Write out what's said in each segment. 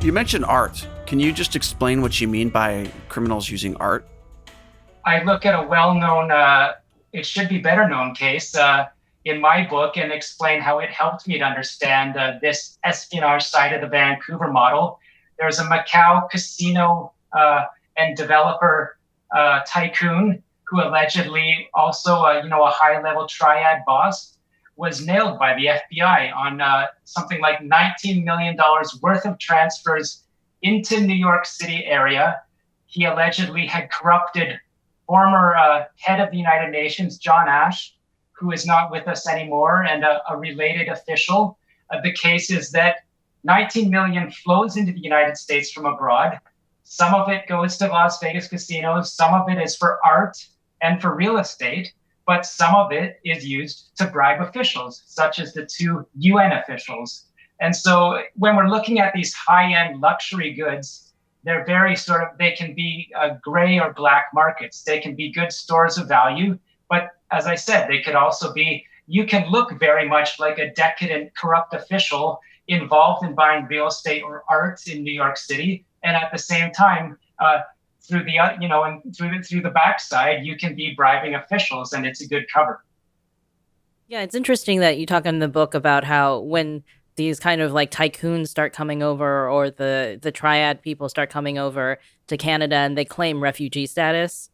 You mentioned art. Can you just explain what you mean by criminals using art? I look at a well-known, it should be better known case in my book and explain how it helped me to understand this espionage side of the Vancouver model. There's a Macau casino and developer tycoon who allegedly also, a high-level Triad boss, was nailed by the FBI on something like $19 million worth of transfers into New York City area. He allegedly had corrupted former head of the United Nations, John Ash, who is not with us anymore, and a related official. The case is that 19 million flows into the United States from abroad. Some of it goes to Las Vegas casinos. Some of it is for art and for real estate, but some of it is used to bribe officials, such as the two UN officials. And so when we're looking at these high-end luxury goods, they're very they can be gray or black markets. They can be good stores of value, but as I said, they could also be, you can look very much like a decadent, corrupt official involved in buying real estate or art in New York City, and at the same time, through the backside, you can be bribing officials, and it's a good cover. Yeah, it's interesting that you talk in the book about how when these kind of like tycoons start coming over, or the Triad people start coming over to Canada and they claim refugee status,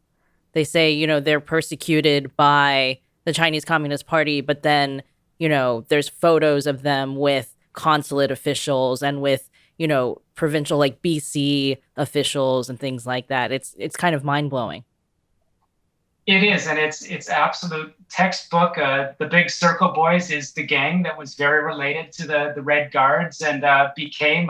they say, they're persecuted by the Chinese Communist Party, but then, there's photos of them with consulate officials and with, provincial like BC officials and things like that. It's kind of mind-blowing. It is, and it's absolute textbook. The Big Circle Boys is the gang that was very related to the Red Guards and became,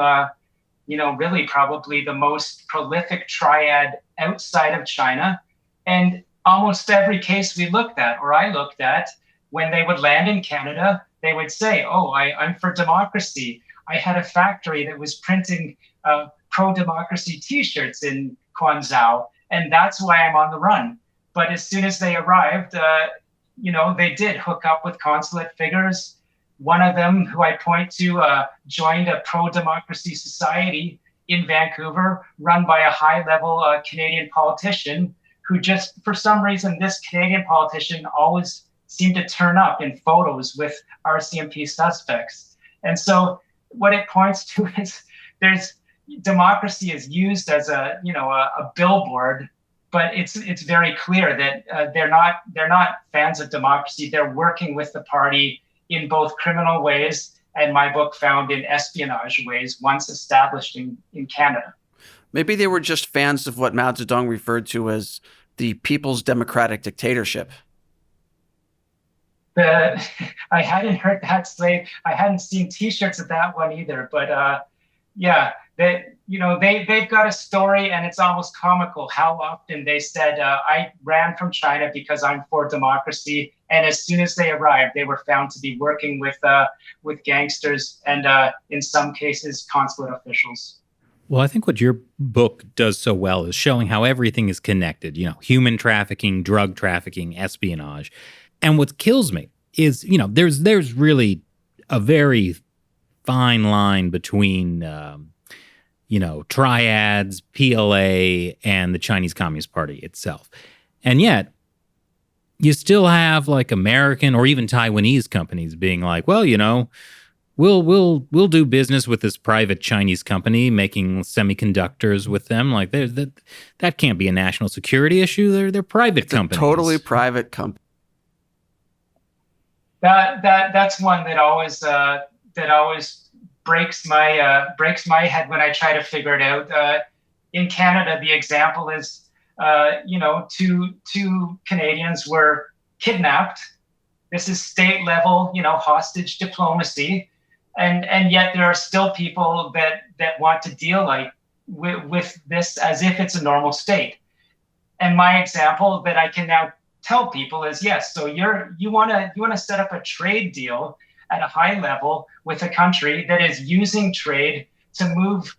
really probably the most prolific triad outside of China. And almost every case we looked at, or I looked at, when they would land in Canada, they would say, I'm for democracy. I had a factory that was printing pro-democracy T-shirts in Guangzhou, and that's why I'm on the run. But as soon as they arrived, they did hook up with consulate figures. One of them, who I point to, joined a pro-democracy society in Vancouver, run by a high-level Canadian politician, who just, for some reason, this Canadian politician always seemed to turn up in photos with RCMP suspects. And so what it points to is democracy is used as a billboard, but it's very clear that they're not fans of democracy. They're working with the party in both criminal ways and, my book found, in espionage ways once established in Canada. Maybe they were just fans of what Mao Zedong referred to as the People's Democratic Dictatorship. I hadn't heard that slave. I hadn't seen T-shirts of that one either. But they've got a story, and it's almost comical how often they said, "I ran from China because I'm for democracy." And as soon as they arrived, they were found to be working with gangsters and, in some cases, consulate officials. Well, I think what your book does so well is showing how everything is connected, human trafficking, drug trafficking, espionage. And what kills me is, there's really a very fine line between, triads, PLA, and the Chinese Communist Party itself. And yet, you still have like American or even Taiwanese companies being like, well, we'll do business with this private Chinese company making semiconductors with them. Like that can't be a national security issue. They're private companies. Totally private company. That's one that always breaks my head when I try to figure it out. In Canada, the example is, two Canadians were kidnapped. This is state level, hostage diplomacy. And yet there are still people that want to deal with this as if it's a normal state. And my example that I can now tell people is, yes, so you want to set up a trade deal at a high level with a country that is using trade to move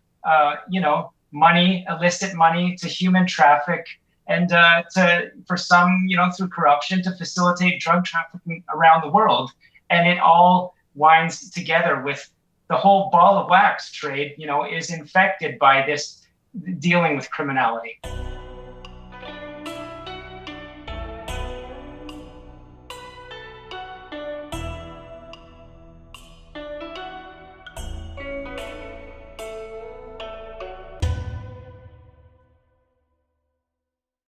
money, illicit money, to human traffic, and for some, through corruption, to facilitate drug trafficking around the world. And it all winds together with the whole ball of wax trade, is infected by this dealing with criminality.